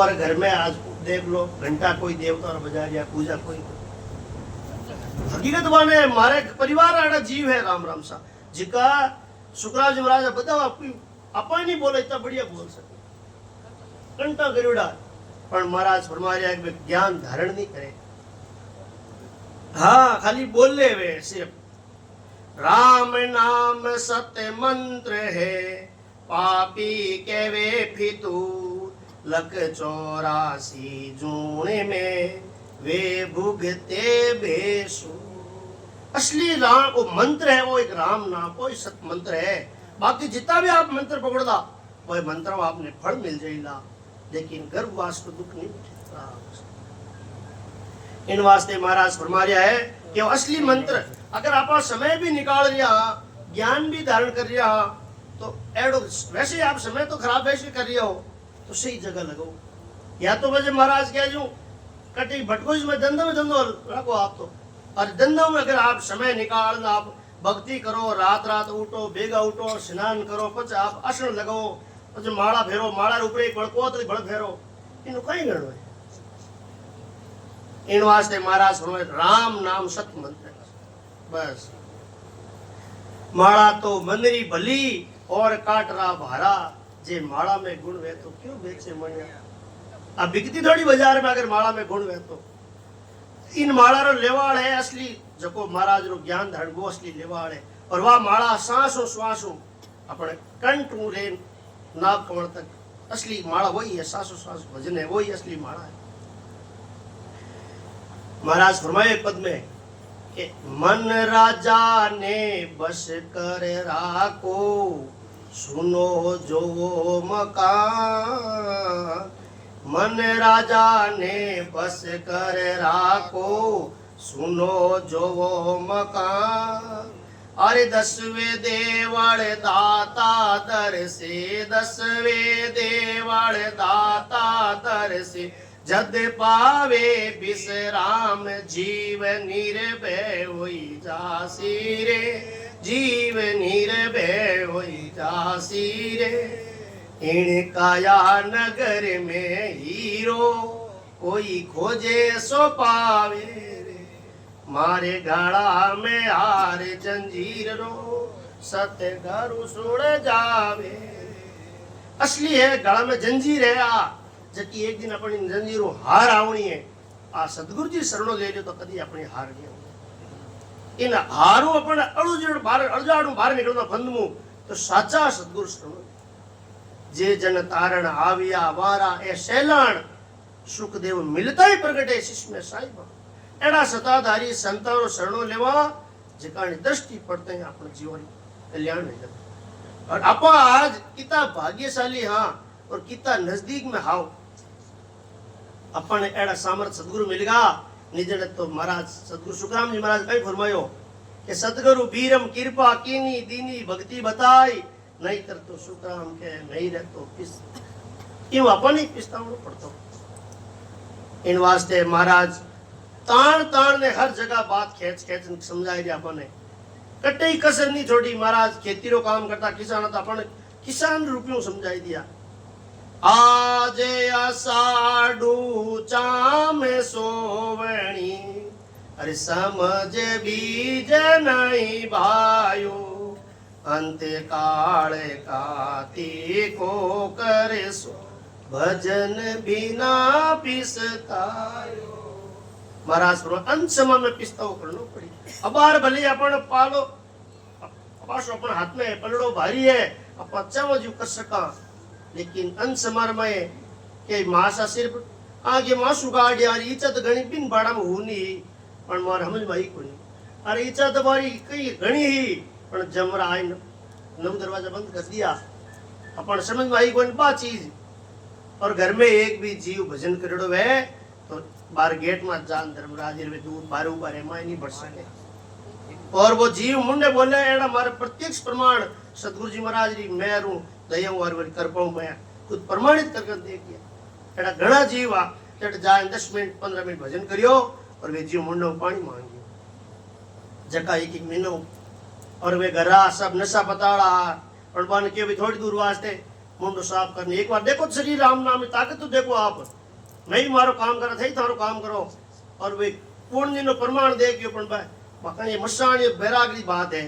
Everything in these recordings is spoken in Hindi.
हमारे घर में आज देख लो घंटा कोई देवता और बजा रिया पूजा कोई हकीकत माने मारे परिवार आड़ा जीव है राम राम सा जिका शुक्राज महाराज बताओ आपकी आपा नहीं बोले इतना बढ़िया बोल सके घंटा गरुड़ा पर महाराज फरमा रिया कि ज्ञान धारण नहीं करे हाँ खाली बोल ले वे सिर्फ राम नाम सत्य मंत्र है पापी के वे फितूर लख 84 जूने में वे भुगते बेसू असली राम वो मंत्र है वो एक राम नाम वो सत मंत्र है बाकी जितना भी आप मंत्र पकड़दा वो मंत्र में आपने फल मिल जाएगा लेकिन गर्भवास को दुख नहीं मिलेगा इन वास्ते महाराज फरमा रहा है कि वो असली मंत्र अगर आप समय भी निकाल रिया ज्ञान भी धारण कर रिया तो एडो वैसे आप समय तो खराब वैसे कर रिया हो तो सही जगह लगो या तो वजह महाराज कह जो कटी भटको में धंधो रखो आप तो और धंधों में अगर आप समय निकाल आप भक्ति करो रात रात उठो बेगा उठो स्नान करो पछ आप आसन लगाओ पछ माला फेरो माला ऊपर एक बड़को तो बड़ फेरो इन कई गणो है इन वास्ते महाराज फरमाए राम नाम सत मंत्र बस माला तो मंदरी भली और काटरा भारा जे माला में गुण वे तो क्यों बेचे मणिया अब बिकती थोड़ी बाजार में अगर माला में गुण वे तो इन माला रो लेवाड़ है असली जको महाराज रो ज्ञान धारण वो असली लेवाड़ है और वह माला सांसों श्वासों अपने कंठ ले नाक कमर तक असली माला वही है सांसों श्वास भजन है वही असली माला है महाराज फरमाए पद में कि मन राजा ने बस कर राखो सुनो जो मकान मन राजा ने बस कर राखो सुनो जो मकान अरे 10वें देवल दाता दर से 10वें देवल दाता दर से जद पावे विश्राम जीव निर्भय होई जासी रे जीव निर्भय होई जासी रे इन काया नगर में हीरो कोई खोजे सो पावे रे मारे गाड़ा में हार जंजीर रो सत्य घरू सुड़ जावे असली है गला में जंजीर है आ जबकि एक दिन अपनी जंजीरो हार आवनी है आ सदगुरु जी शरणो ले लो तो कदी अपनी हार नहीं इन हारू अपन अड़ुजड़ बाहर अड़जाड़ू बाहर निकलना फंदमू तो साचा सदगुरु शरणो जे जन तारण आविया वारा ए सैलाण सुखदेव मिलता ही प्रगटे शिष्य में साहिब एड़ा सताधारी संतानो शरणो लेवा जिकानी दृष्टि पड़ते हैं अपने जीवन कल्याण में जाते और अपा आज कितना भाग्यशाली हाँ और कितना नजदीक में हाओ अपन एड़ा सामर्थ सदगुरु मिलेगा निजने तो महाराज सदगुरु सुखराम जी महाराज कई फरमायो कि सदगुरु बीरम कृपा कीनी दीनी भक्ति बताई नहीं कर तो सुखराम के नहीं रह तो पिस क्यों अपन ही पिस्तावनो पड़तो इन वास्ते महाराज ताण ताण ने हर जगह बात खेच खेच समझाई दिया अपन ने कटे कसर नहीं छोड़ी महाराज खेती रो काम करता किसान था अपन किसान रुपयों समझाई दिया आज आषाढ़ू चाम सोवणी अरे समझ बीज नहीं भायो अंत काल काती को करे सो भजन बिना पिसतायो महाराज अंत समय में पिस्ताओ करनो पड़ी अबार भले अपन पालो पासो अपन हाथ में पलड़ो भारी है अपन चाहो जो कर सका लेकिन अंत समय में के मासा सिर्फ आगे मासु गाड़ी यार इज्जत घणी बिन बाड़ा में होनी पण मार समझ में आई कोनी अरे इज्जत बारी कई घणी ही पण जमरा आई नव दरवाजा बंद कर दिया अपन समझ में आई कोनी बा चीज और घर में एक भी जीव भजन करेड़ो है तो बार गेट में जान धर्मराज रे दूर बार ऊपर है माय नहीं बढ़ सके और वो जीव मुंडे बोले एड़ा मारे प्रत्यक्ष प्रमाण सतगुरु जी महाराज री मैं रू दया और कर पाऊं मैं खुद प्रमाणित करके देख दिया एड़ा घना जीव आ जट जाए 10 मिनट 15 मिनट भजन करियो और वे जीव मुंडो पानी मांगियो जका एक एक महीनो और वे घरा सब नशा पताड़ा और बन के भी थोड़ी दूर वास्ते मुंडो साफ करने एक बार देखो श्री राम नाम की ताकत तो देखो आप नहीं मारो काम करा थे तारो काम करो और वे पुण्य नो प्रमाण दे गयो पण बाका ये मसाण ये बैरागरी बात है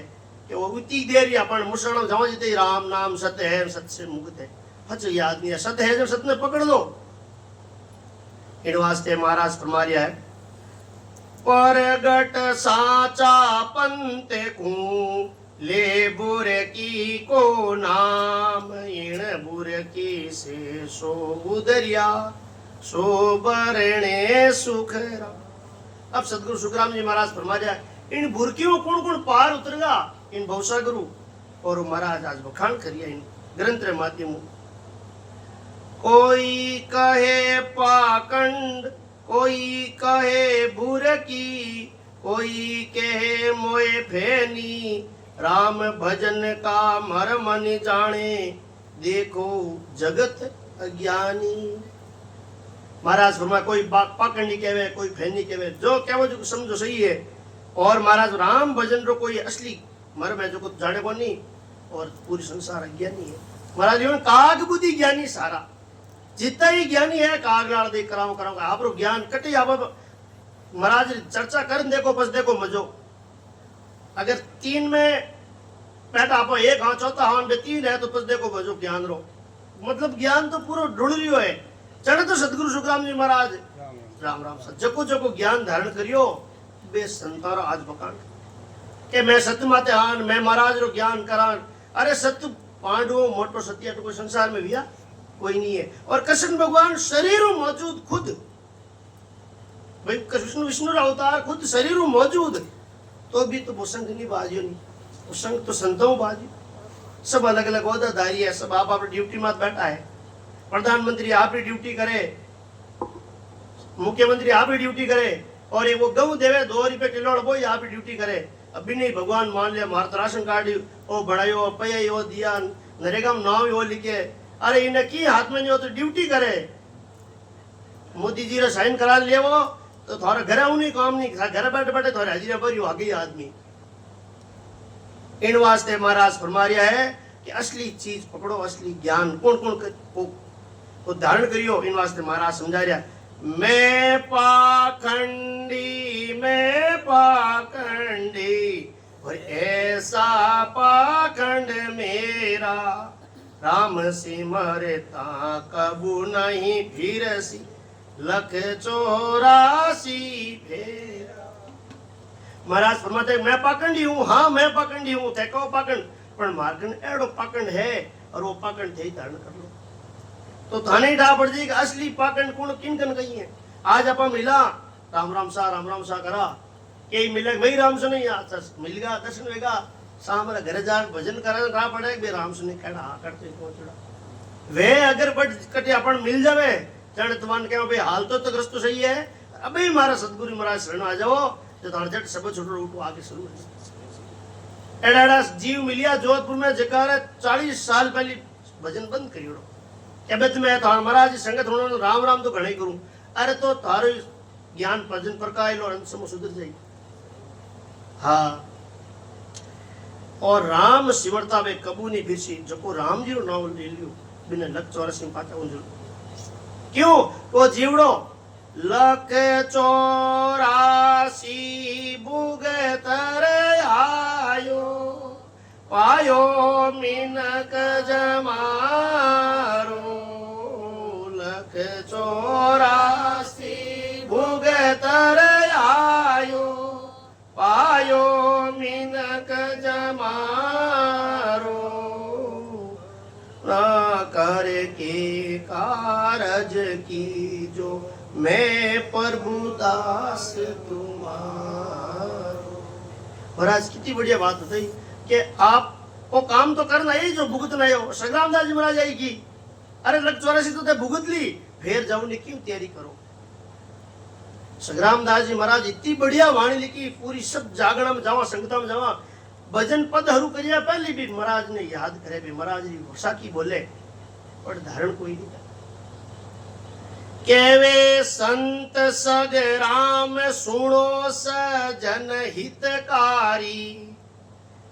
कि वो उतनी देर ही अपन मुसण जाओ जीते राम नाम सत्य है सत्य से मुक्त है हच याद नहीं है सत्य है जब सत्य ने पकड़ लो इन वास्ते महाराज फरमारिया है परगट साचा पंते को ले बुरे की को नाम इन बुरे की से सो उदरिया सो बरणे सुखरा। अब सदगुरु सुखराम जी महाराज फरमाया इन बुरकियों कौन कौन पार उतरेगा इन भवसागरु और महाराज आज बखान करिए इन ग्रंथ रे माध्यम कोई कहे पाखंड कोई कहे बुरकी कोई कहे मोए फेनी राम भजन का मर्म न जाने देखो जगत अज्ञानी। महाराज फरमा कोई पाखंडी कहवे कोई फैनी कहवे जो कहवो जो समझो सही है और महाराज राम भजन रो कोई असली मर्म है जो कुछ जाने को नहीं और पूरी संसार अज्ञानी है। महाराज ये काग बुद्धि ज्ञानी सारा जितना ही ज्ञानी है काग लाल देख कराओ कराओ आप रो ज्ञान कटे आप महाराज चर्चा कर देखो बस देखो मजो अगर तीन में बैठा आप एक हाँ चौथा हाँ में तीन है तो बस देखो मजो ज्ञान रो मतलब ज्ञान तो पूरा ढूंढ रियो है चढ़े तो सदगुरु सुखराम जी महाराज राम राम सत जको जको ज्ञान धारण करियो बे संतारो आज बकान के मैं सत्य माते हान मैं महाराज रो ज्ञान करान अरे सत्य पांडवो मोटो सत्य तो कोई संसार में भैया कोई नहीं है और कृष्ण भगवान शरीर मौजूद खुद भाई कृष्ण विष्णु अवतार खुद शरीर मौजूद तो भी तो वो संग नहीं बाजियो नहीं वो संग तो संतों बाजियो सब अलग अलग ओहदाधारी है सब आप अपनी ड्यूटी में बैठा है प्रधानमंत्री आपकी ड्यूटी करे मुख्यमंत्री आपकी ड्यूटी करे और ये वो गऊ देवे 2 रुपए किलो वो ही आपकी ड्यूटी करे अभी नहीं भगवान मान लिया मारत राशन कार्ड वो बढ़ायो पया दिया नरेगा में नाम वो लिखे अरे इन्हें की हाथ में नहीं हो तो ड्यूटी करे मोदी जी रे साइन करा ले वो तो थोड़ा घर नहीं काम नहीं घर बैठे बैठे थोड़े हाजिरा भरी आ गई आदमी इन वास्ते महाराज फरमा रहा है कि असली चीज पकड़ो असली ज्ञान कौन कौन को धारण करियो इन वास्ते महाराज समझा रहा मैं पाखंडी और ऐसा पाखंड मेरा राम सिमरता कबू नहीं फिरसी लख 84 फेरा। महाराज फरमाते मैं पाखंडी हूँ हाँ मैं पाखंडी हूँ थे कहो पाखंड पर मार्गन एड़ो पाखंड है और वो पाखंड थे धारण कर लो तो थाने ढा पड़ जाएगी असली पाखंड कौन किन कन कही है आज आप मिला राम राम सा करा के मिले वही राम से नहीं आता मिल गया दर्शन होगा सामने घर जा भजन करा रहा पड़े बे राम से नहीं कहना हाँ करते पहुंचड़ा वे अगर बट कटे अपन मिल जावे चढ़ तुमान के भाई हाल तो ग्रस्त सही है अबे मारा सतगुरु महाराज शरण आ जाओ तो थार जट सब छोटो उठो आगे शुरू है एड़ा जीव मिलिया जोधपुर में जकार 40 साल पहले भजन बंद करियो क्या बेत मैं थार महाराज संगत होने राम राम तो घणे करूं अरे तो थारो ज्ञान भजन पर का लो अंत समय सुधर जाई हाँ और राम सिमरता वे कबू नहीं फिरसी जको राम जी रो नाम ले लियो बिना लख 84 पाचा उंजल क्यों वो जीवड़ो लख 84 भुगतर आयो पायो मिनक जमारो लख 84 भुगतर आयो पायो मिनक जमारो ना कर के कारज की जो मैं प्रभु दास तुम्हारो। महाराज कितनी बढ़िया बात बताई कि आप वो काम तो करना ही जो भुगतना है संग्राम दास जी महाराज आएगी अरे लख 84 तो भुगत ली फिर जाऊं ने क्यों तैयारी करो संग्राम दास जी महाराज इतनी बढ़िया वाणी लिखी पूरी सब जागरण में जावा संगता में जावा भजन पद हरू करिया पहले भी महाराज ने याद करे भी महाराज जी भाषा की बोले और धारण कोई नहीं केवे संत सग राम सुनो सजन हितकारी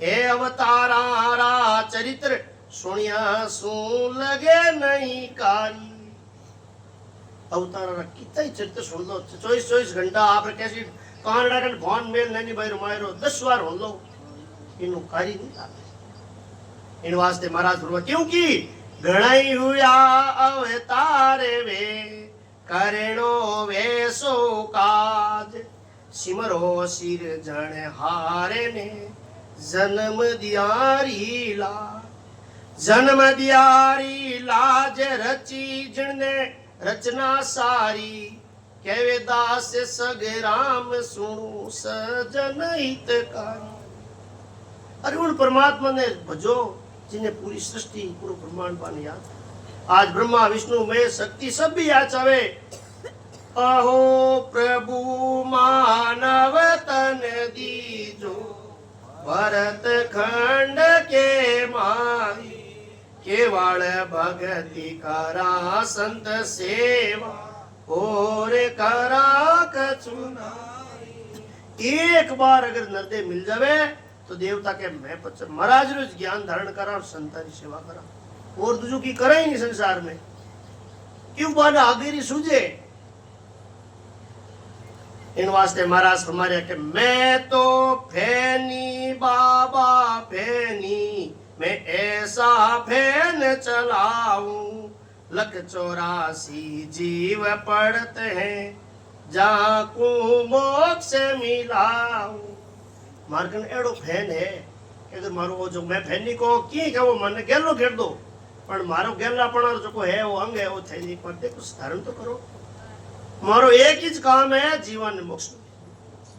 हे अवतारा चरित्र सुनिया सू लगे नहीं कारी। अवतारा कितना चरित्र सुन लो, 24 घंटा आप कैसी कानड़ा का फोन मेल नहीं भाई रुमायरो 10 बार हो लो, इनु कारी नहीं लागे। इन वास्ते महाराज फरमा क्योंकि घणाई हुआ अवतार वे करणो वेसो काज, सिमरो सिर जन हारे ने जन्म दियारी लाज। जन्म दियारी लाज रची जिने रचना सारी, कहवे दास सगराम सुनु सजन हितकारी। अरे उन परमात्मा ने भजो जिन्हें पूरी सृष्टि पूरा ब्रह्मांड पाने याद। आज ब्रह्मा विष्णु में शक्ति सब भी याद चावे। अहो प्रभु मानव तन दीजो, भरत खंड के माही, केवल भगति करा संत सेवा, और करा कचुनाई। एक बार अगर नरदे मिल जावे तो देवता के मैं महाराज रोज ज्ञान धारण करा और संतान की सेवा करा, और दूजों की करे ही नहीं संसार में। क्यों बाना आगेरी सूझे। इन वास्ते महाराज फरमाया कि मैं तो फैनी बाबा फैनी, मैं ऐसा फैन चलाऊं, 184 जीव पड़ते हैं जाकू मोक्ष मिलाऊं। मार्गन एड़ो फैन है कि अगर मारो जो मैं फैनी को की के वो मन गेलो घेर दो, पर मारो गेलापण जो को है वो अंग है वो थे नहीं, पर कुछ धारण तो करो। मारो एक ही काम है जीवन मोक्ष,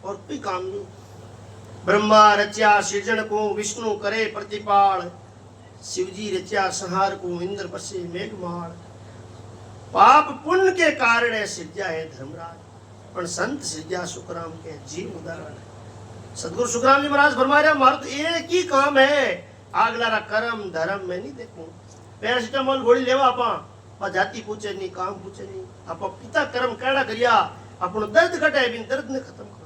और कोई काम नहीं। ब्रह्मा रचा सृजन को, विष्णु करे प्रतिपाल, शिवजी रचा संहार को, इंद्र बसे मेघमाल। पाप पुण्य के कारण सिरजा है धर्मराज, पर संत सिरजा सुखराम के जीव उदाहरण। सदगुरु सुखराम जी महाराज फरमा रहे मारो तो एक ही काम है, आगलारा कर्म धर्म में नहीं देखूं। पैरासिटामोल गोली लेवा आपा जाति पूछे नहीं, काम पूछे नहीं, आप पिता कर्म केड़ा करिया, अपनो दर्द कटे बिन दर्द ने खत्म कर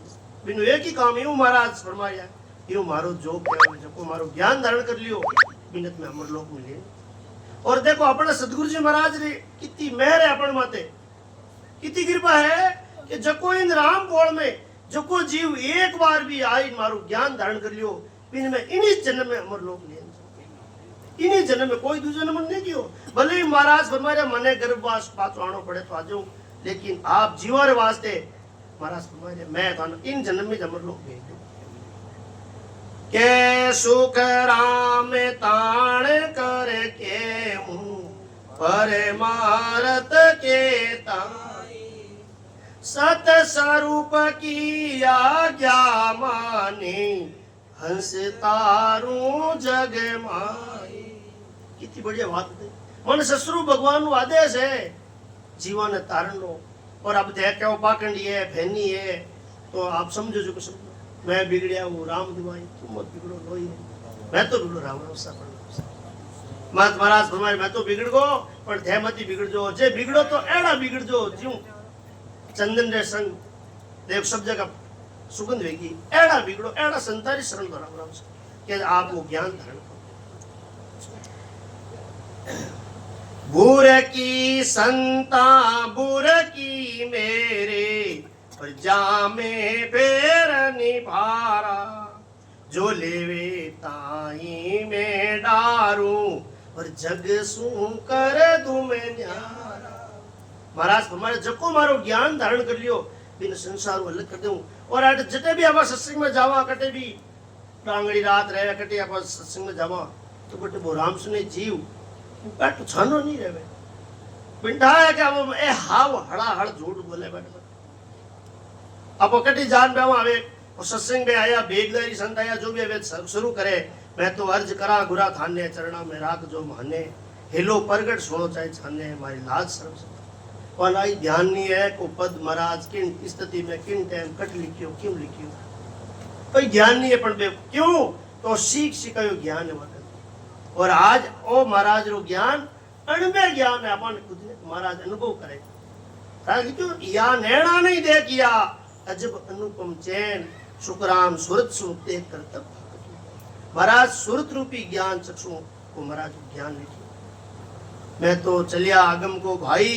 बिनु एक ही काम। यूं महाराज फरमाया यूं मारो जो कहवे जको मारो ज्ञान धारण कर लियो बिनत में अमर लोक मिले। और देखो अपने सदगुरु जी महाराज रे कितनी मेहर है अपन माते, कितनी कृपा है कि जको इन राम पोल में जको जीव एक बार भी आई मारो ज्ञान धारण कर लियो बिन में इन्हीं जन्म में अमर लोक ले, इन्हीं जन्म में कोई दूसरे जन्म नहीं कियो। भले ही महाराज फरमाया मने गर्भवास पाछो आनो पड़े तो आ जाऊं, लेकिन आप जीवन वास्ते महाराज फरमाया मैं तो इन जन्म में अमर लोक भेज दूं। के सुख राम ताण कर के हूँ परमारत के ताई, सत स्वरूप की आज्ञा माने हंस तारू जग माई। कितनी बढ़िया बात है। मन ससुरु भगवान नु आदेश है जीवन तारण लो। और अब देख के पाखंडी है फैनी है तो आप समझो जो कुछ मैं बिगड़िया हूँ राम दिवाई तुम मत बिगड़ो लोई है मैं तो बिगड़ो राम मत महाराज फरमाए मैं तो बिगड़ गो पर थे मत बिगड़ जो जे बिगड़ो तो एड़ा बिगड़ जो ज्यों चंदन रे संग देव सब जगह सुगंध वेगी एड़ा बिगड़ो एड़ा संतारी शरण दो राम राम से कि आप वो ज्ञान धारण करो। बुर की संता बुर की मेरे प्रजा में पैर निभारा, जो लेवे ताई में डारू और जग सू कर दूं मैं न्यारा। महाराज हमारे जको मारो ज्ञान धारण कर लियो बिन संसार को अलग कर दूं। और आज जटे भी आप सत्संग में जावा कटे भी टांगड़ी रात रहे कटे आप सत्संग में जावा तो कटे वो राम सुने जीव बैठ छानो नहीं रहे पिंडा है क्या वो ए हाव हड़ा हड़ झूठ बोले बैठ अब कटी जान पे आवे और सत्संग में आया बेगदारी संत आया जो भी वे शुरू करे मैं तो अर्ज करा गुरा थाने चरणा में राख जो माने हिलो प्रगट सोनो चाहे छाने हमारी लाज शर्म और आई ध्यान नहीं है को पद महाराज किन स्थिति में किन टाइम कट लिखियो क्यों लिखियो कोई ज्ञान नहीं है पण क्यों तो सीख सिखायो ज्ञान है। और आज ओ महाराज रो ज्ञान अणबे ज्ञान है अपन खुद महाराज अनुभव करे ताकि क्यों या नैना नहीं देखिया अजब अनुपम चैन सुखराम सुरत सु देख कर तब महाराज सुरत रूपी ज्ञान चक्षु को महाराज ज्ञान लिखियो। मैं तो चलिया आगम को भाई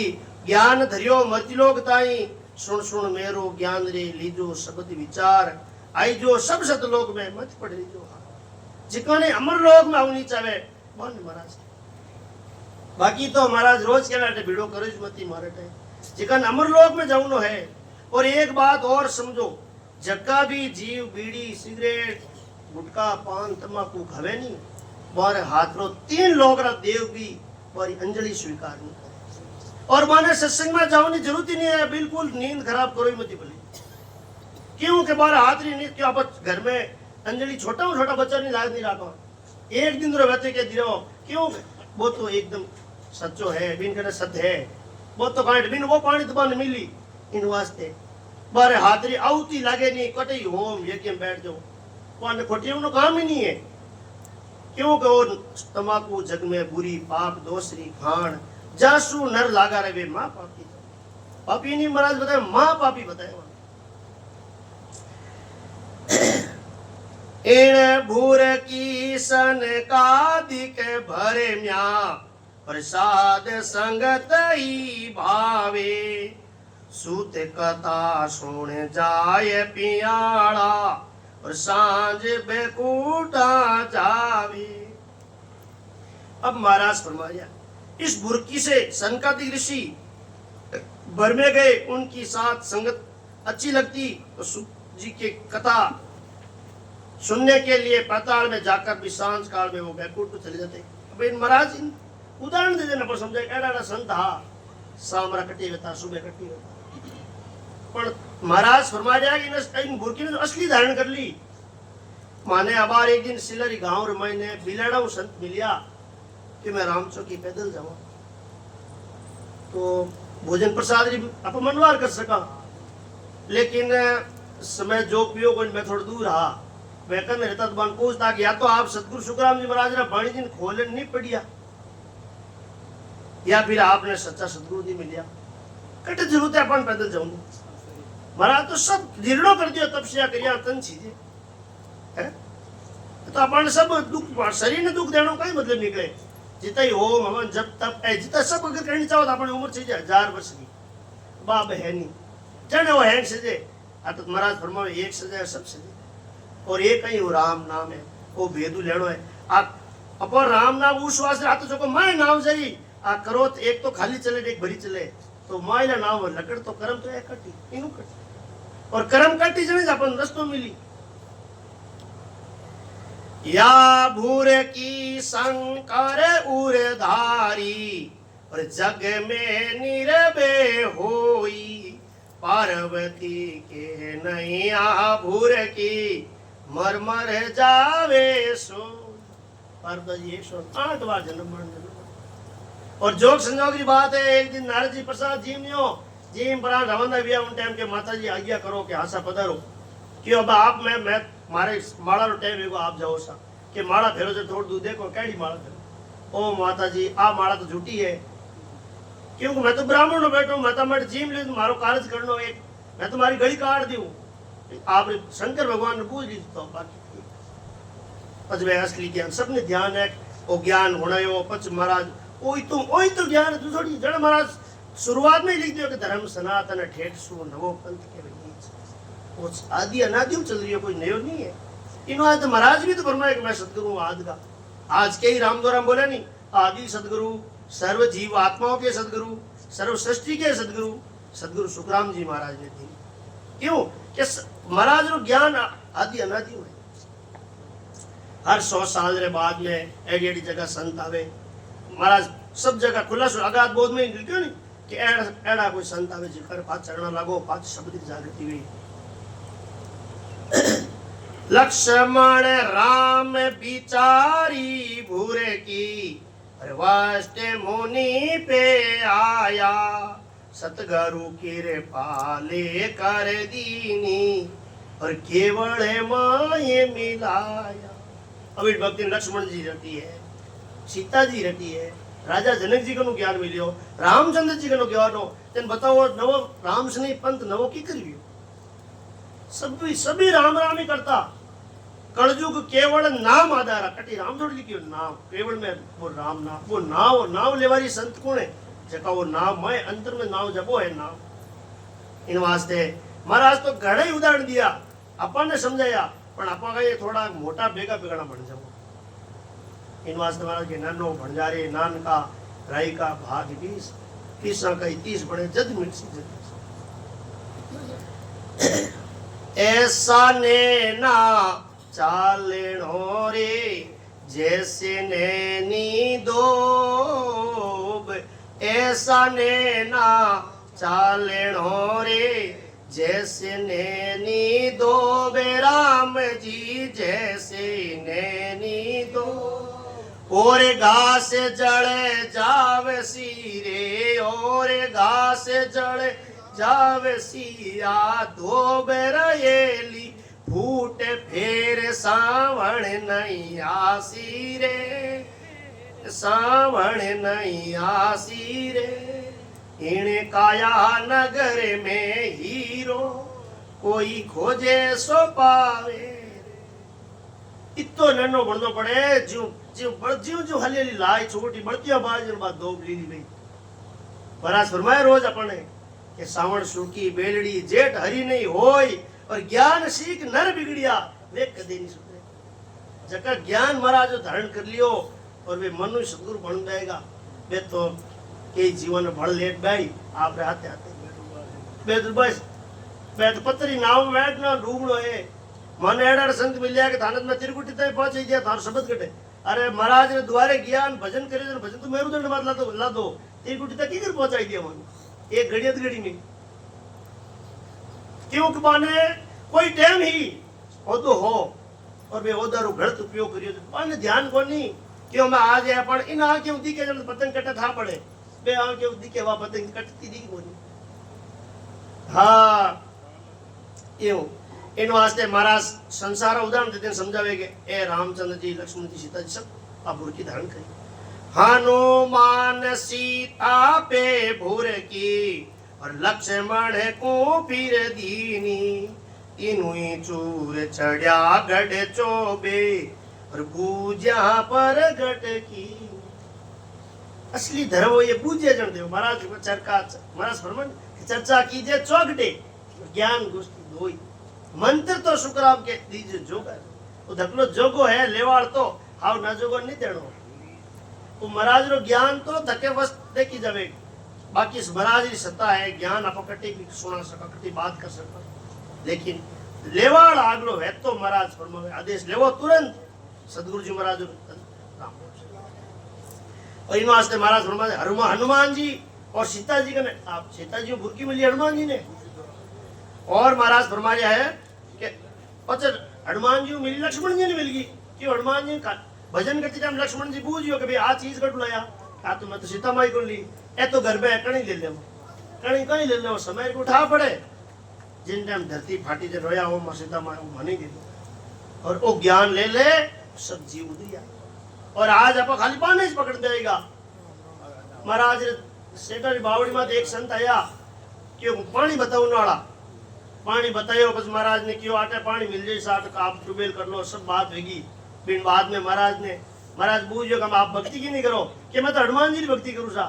ज्ञान धरियो मतिलोक ताई सुन सुन मेरो ज्ञान रे लीजो शब्द विचार आई जो सब सतलोक में मत पड़ लीजो जिकोने अमर लोक में आवनी चाहे मान महाराज। बाकी तो महाराज रोज के नाटे भिड़ो करो मती मारे जिकन अमर लोक में जाऊनो है। और एक बात और समझो, जक्का भी जीव बीड़ी सिगरेट गुटखा पान तंबाकू खावे नहीं बारे हाथ रो 3 लोग रा देव भी बारी अंजलि स्वीकार नहीं करे। और माने सत्संग में जाने जरूरत ही नहीं है, बिल्कुल नींद खराब करो ही मत बोली क्यों के बारे हाथ नहीं क्यों आप घर में अंजलि छोटा बच्चा नहीं लाग नहीं रखा एक दिन रहते के दिनो क्यों वो तो एकदम सच्चो है बिन करे सत्य है वो तो काट बिन वो पानी तो बन मिली इन वास्ते बारे हाथरी आउती लागे नहीं कटई होम यज्ञ बैठ जाओ पाने खोटी उनको काम ही नहीं है क्यों कि वो तंबाकू जग में बुरी पाप दोसरी खान जासू नर लागा रहे माँ पापी पापी नहीं महाराज बताए माँ पापी बताए इन भूर की सन का दिक भरे म्या प्रसाद संगत ही भावे सूत कथा सुन जाय पियाड़ा और सांझ बेकूटा जावे। अब महाराज फरमाया इस बुरकी से सनकादिक ऋषि भर में गए उनकी साथ संगत अच्छी लगती तो सूत जी के कथा सुनने के लिए पाताल में जाकर भी सांझ काल में वो बैकुंठ चले जाते। अब इन महाराज उदाहरण दे देना पर समझे एड़ा संत हा सामरा कटी होता सुबह कटी होता पर महाराज फरमा दिया कि इन बुरकी ने असली धारण कर ली। माने अबार एक दिन सिलरी गांव रे मैंने बिलाड़ा संत मिलिया कि मैं रामचौकी पैदल जाऊं तो भोजन प्रसाद री आप मनवार कर सका लेकिन समय जो पियो को मैं थोड़ा दूर रहा वैकन रहता तो बन पूछता कि या तो आप सतगुरु सुखराम जी महाराज ने बाणी दिन खोलन नहीं पड़िया या फिर आपने सच्चा सतगुरु जी मिलिया कटे जरूरत है अपन पैदल जाऊंगी महाराज तो सब निर्णय कर दिया तपस्या करिया तन चीजें है तो अपन सब दुख शरीर ने दुख देना कई मतलब निकले जितना ही होम हवन जब तब जितना सब अगर करनी चाहो तो अपनी उम्र चाहिए 1000 वर्ष की बाप है नहीं जने वो है सजे तो महाराज फरमाओ एक सजे सब सजे और एक ही वो राम नाम है वो भेदू लेनो है आप अपन राम नाम उस वास्ते आते जो को मैं नाम जाई आ करो तो एक तो खाली चले एक भरी चले तो माइला नाम लकड़ तो कर्म तो एक कटी इनु कटी और कर्म कटी जने अपन रस्तो मिली या भूर की शंकर उरधारी और जग में निरबे होई पार्वती के नैया भूर की मरमर जावे सो पार्वती 108 बार जन्म और जोग संजोग की बात है एक दिन नारद जी प्रसाद जीम पर रवाना हुआ उन टाइम के माता जी आज्ञा करो कि हासा पधारो कि अब आप मैं मारे माड़ा रो टाइम एगो आप जाओ सा कि माड़ा फेरो से थोड़ दूध देखो कैडी माड़ा फेरो ओ माता जी आ माड़ा तो झूठी है क्योंकि मैं तो ब्राह्मण में बैठो मैं तो मट जीम ले मारो कार्य करनो एक मैं तुम्हारी गली काट दूं आप शंकर भगवान ने पूछ ली तो बाकी पच वे असली ज्ञान सबने ध्यान है वो ज्ञान होना हो पच महाराज ओई तो ज्ञान तू थोड़ी जड़ महाराज शुरुआत में लिख दियो कि धर्म सनातन ठेठ सु नवो पंथ के वो आदि अनादि चल रही है कोई नयो नहीं है इन आज तो महाराज भी तो फरमाया कि मैं सदगुरु आदि का आज के ही रामदोराम बोले नहीं आदि सदगुरु सर्व जीव आत्माओं के सदगुरु सर्व सृष्टि के सदगुरु सदगुरु सुखराम जी महाराज ने दी क्यों कि महाराज रो ज्ञान आदि अनादि है हर 100 साल रे बाद में एडी एडी जगह संत आवे महाराज सब जगह खुला अगाध बोध में क्यों नहीं कि एड़ा कोई संत आवे जिकर पांच चरण लागो पांच शब्द की जागृति हुई लक्ष्मण राम बिचारी भूरे की वास्ते मुनि पे आया सतगुरु कृपा ले कर दीनी और केवल माये मिलाया। अभी भक्ति लक्ष्मण जी रहती है सीता जी रहती है राजा जनक जी को ज्ञान मिलियो रामचंद्र जी को ज्ञान हो तेन बताओ नवो राम से नहीं पंथ नवो की करियो सभी राम राम ही करता कलयुग केवल नाम आधार कटी राम जोड़ लिखियो नाम केवल में वो राम नाम वो नाव लेवारी संत कौन है जका वो नाम मैं अंतर में नाम जपो है नाम इन वास्ते महाराज तो घणे ही उदाहरण दिया अपन ने समझाया पण आपा का ये थोड़ा मोटा बेगा बेगड़ा बन जाओ इन वास्ते महाराज के नानो भंडारे नान का राई का भाग 20 30 का 30 बने जद मिर्ची जद ऐसा ने ना चालेणो रे जैसे नैनी दोब ऐसा ने ना चालेणो रे जैसे नैनी दोब राम जी जैसे नैनी दो और घास जड़े जाव सीरे और घास जड़े जाव सिया धोब रहेली फूट फेर सावण नहीं आसी रे सावण नहीं आसी रे इन काया नगर में हीरो कोई खोजे सो पावे इतो नन्नो बननो पड़े जो हलेली लाई छोटी बढ़ती बाज बाद दो लीली गई परास फरमाए रोज अपने के सावण सुकी बेलड़ी जेठ हरी नहीं होय और ज्ञान सीख नर बिगड़िया वे कदे नहीं सुधरे जका ज्ञान महाराज धारण कर लियो और वे मनुष्य सदगुरु बन जाएगा वे तो के जीवन भड़ लेट गई आप रहते आते वे तो बस वे तो पत्थरी नाव में बैठना डूबनो है मन एडर संत मिल जाए कि थानत में तिरकुटी तक पहुंच गया थार शब्द कटे अरे महाराज ने द्वारे ज्ञान भजन करे भजन तो मेरू दंड मार ला दो तिरकुटी तक किधर पहुंचाई दिया मन एक घड़ी घड़ी नहीं क्यों बाने कोई टाइम ही होदो हो और वे ओदारो गलत उपयोग करियो तो पाने ध्यान को नहीं क्यों मैं आज है पण इन आ क्यों दी के जब पतंग कटे था पड़े बे आ क्यों दी के वा पतंग कटती दी कोनी हां यो इन वास्ते महाराज संसार उदाहरण देते समझावे के ए रामचंद्र जी लक्ष्मण जी सीता जी सब आप बुर की धारण करी हनुमान सीता पे भूर की और लक्ष्मण को फिर दीनी तीनों चूर चढ़िया गढ़ चोबे और पूजा पर गट की असली धर्म ये पूज्य जन देव महाराज चरका महाराज फरमान चर्चा कीजिए चौगटे ज्ञान गोष्ठी दोई मंत्र तो शुक्राम के दीजिए जोगा वो धकलो जोगो है लेवाड़ तो हाव ना जोगो नहीं देनो वो महाराज रो ज्ञान तो धके वस्त देखी जावे बाकी महाराज की सत्ता है ज्ञान आप कटे की सुना सका कटी बात कर सका लेकिन लेवाड़ आगलो है तो महाराज फरमावे आदेश लेवो तुरंत सदगुरु जी महाराज और इन वास्ते महाराज फरमाते हनुमान जी और सीता जी का आप सीता जी को बुरकी मिली हनुमान जी ने और महाराज फरमाया है कि पचर हनुमान जी को मिली लक्ष्मण जी ने मिल गई क्यों हनुमान जी का भजन करते टाइम लक्ष्मण जी पूछियो कि भाई आ चीज कट लाया का तो मैं तो सीता माई को ली ए तो घर पे कणी ले ले कणी कहीं ले ले समय को उठा पड़े जिन टाइम धरती फाटी जे रोया हो मां सीता माई मानी दे और वो ज्ञान ले ले सब जीव उदिया और आज आप खाली पानी से पकड़ देगा महाराज सेठारी बावड़ी में एक संत आया क्यों पानी बताओ वाला पानी बतायो बस महाराज ने क्यों आटे पानी मिल जाए साथ आप ट्यूबवेल कर लो सब बात होगी फिर बाद में महाराज पूछो कि आप भक्ति की नहीं करो कि मैं तो हनुमान जी की भक्ति करूँ सा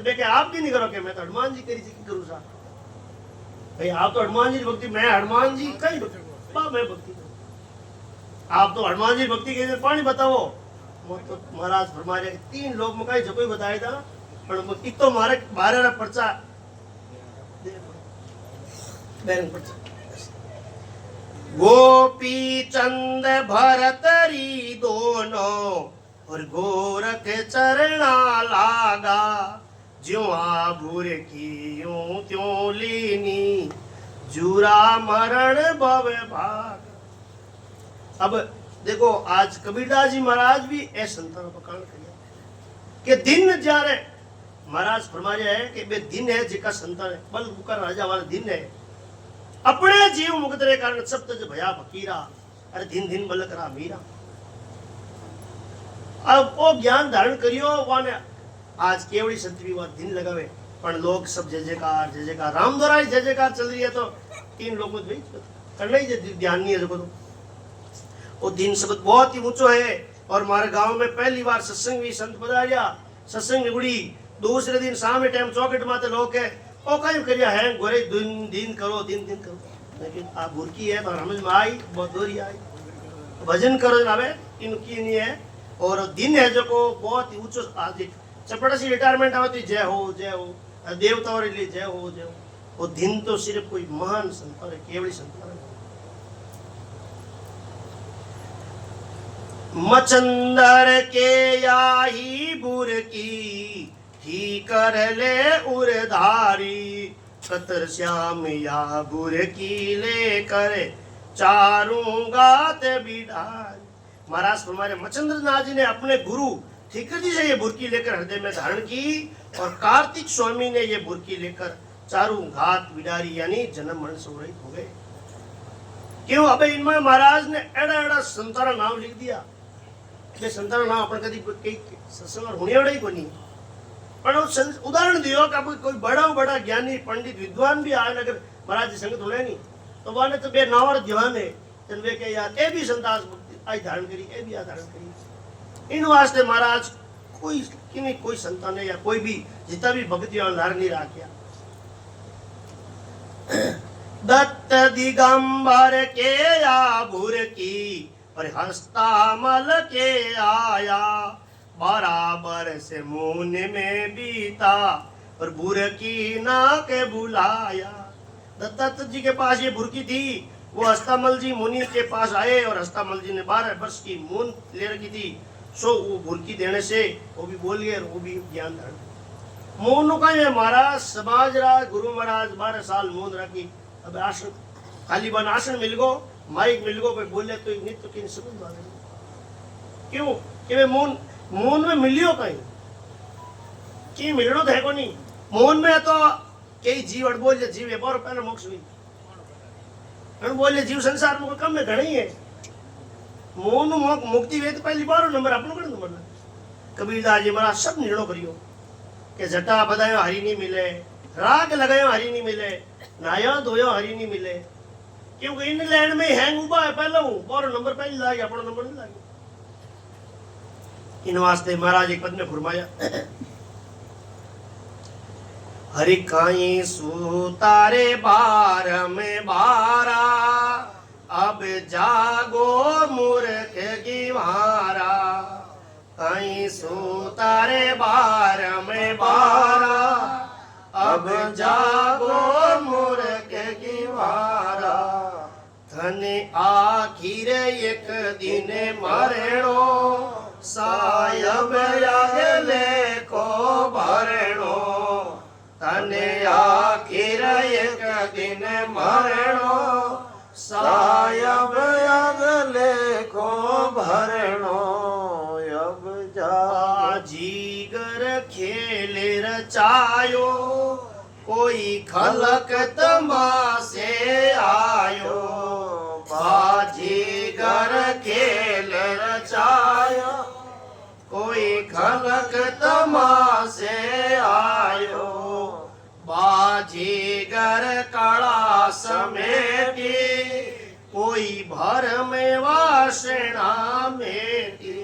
बेके आप की नहीं करो कि मैं तो हनुमान जी करी करूँ सा भाई आप तो हनुमान जी की भक्ति मैं हनुमान जी कई मैं भक्ति करूँ आप तो हनुमान जी भक्ति के पानी बताओ तो महाराज फरमा रहे 3 लोग में कहीं जो कोई बताया था पर एक तो मारे 12 पर्चा गोपी चंद भरतरी दोनों और गोरख चरणा लागा ज्यों आभूर की यूं त्यों लीनी जुरा मरण भव भाग। अब देखो आज कबीरदास जी महाराज भी ए संतान पकान करिया कि दिन जा रहे महाराज फरमाया है कि बे दिन है जिका संतान है बल मुकर राजा वाला दिन है अपने जीव मुक्त रे कारण सब तज भया फकीरा अरे दिन दिन बल करा मीरा। अब वो ज्ञान धारण करियो वाने आज केवड़ी संतरी बात दिन लगावे पर लोग सब जय जयकार राम द्वारा जय जयकार चल रही है तो 3 लोग में करना ही ध्यान नहीं है देखो तो वो दिन शब्द बहुत ही ऊंचो है। और हमारे गांव में पहली बार सत्संग भी संत पधारिया, सत्संग निबड़ी। दूसरे दिन शाम टाइम चौकट माते लोग है ओ कहीं करिया है गोरे दिन दिन करो दिन दिन करो, लेकिन आ बुरकी है तो समझ में आई बहुत दूरी आई भजन करो आवे इनकी नहीं है। और दिन है जो को बहुत ही ऊंचो आज चपड़ा सी रिटायरमेंट आवे तो जय हो देवता और लिए जय हो। वो दिन तो सिर्फ कोई महान संत है केवली संत है। मचंदर के याही बुरकी ही कर ले उरधारी, कतर श्याम या बुरकी ले करे चारूंगा ते बिडारी। महाराज हमारे मचंद्र नाथ जी ने अपने गुरु ठीकर जी से ये बुरकी लेकर हृदय में धारण की और कार्तिक स्वामी ने ये बुरकी लेकर चारू घात बिडारी यानी जन्म मरण से रहित हो गए। क्यों? अबे इनमें महाराज ने एड़ा एड़ा संतारा नाम लिख दिया। ये संतारा नाम अपन कभी कई सत्संग होने वाला ही कोनी, पर उदाहरण दियो कि कोई बड़ा ज्ञानी पंडित विद्वान भी आए अगर महाराज जी संगत होले नहीं तो वाने तो बे नावर जवान है तन वे के यार ए भी संतास आई धारण करी ए भी आ धारण करी। इन वास्ते महाराज कोई किनी कोई संतान है या कोई भी जितना भी भक्ति और धारण नहीं राखिया। दत्त दिगंबर के या भूर की और हस्ता मल के आया, बराबर से मुन में बीता और भूर की ना के बुलाया। दत्त जी के पास ये भुरकी थी, वो हस्तामल जी मुनि के पास आए और हस्तामल जी ने 12 वर्ष की मून ले रखी थी। सो वो भुरकी देने से वो भी बोल गए और वो भी ज्ञान धारण। मून का ये महाराज समाज राज गुरु महाराज 12 साल मून रखी। अब आसन खाली बन आसन मिल गो माइक मिल गो कोई बोले तो नित्य की समझ बात क्यों कि वे मून में मिलियो कहीं की मिलनो तो है को नहीं। मून में तो कई जीव अड़ बोले जीव है बार पहले मोक्ष हुई अड़ बोले जीव संसार में कम में घणी है। मून मुक्ति वे तो पहली बार नंबर अपनो कण नंबर कबीरदास जी महाराज सब निर्णय करियो कि जटा बधायो हरी नहीं मिले, राग लगायो हरी नहीं मिले, नाया धोयो हरी नहीं मिले। क्योंकि इन लैंड में हैंग उबा है पहले और नंबर पहले लागे अपना नंबर नहीं लागे। इन वास्ते महाराज एक पद में फरमाया हरि काई सुतारे बार में बारा, अब जागो मूर्ख गिवारा। काई सुतारे बार में बारा, अब जागो मूर्ख गिवारा। धने आखिर एक दिन मरणो, सायब अगले को भरणो। धने आखिर एक दिन मरणो, सायब अगले को भरणो। अब जा जीगर खेल रचायो, कोई खलक तमाशे आयो। बाजीगर खेल रचायो, कोई खलक तमाशे आयो। बाजीगर कड़ा समेटी, कोई भरम वासना मेटी।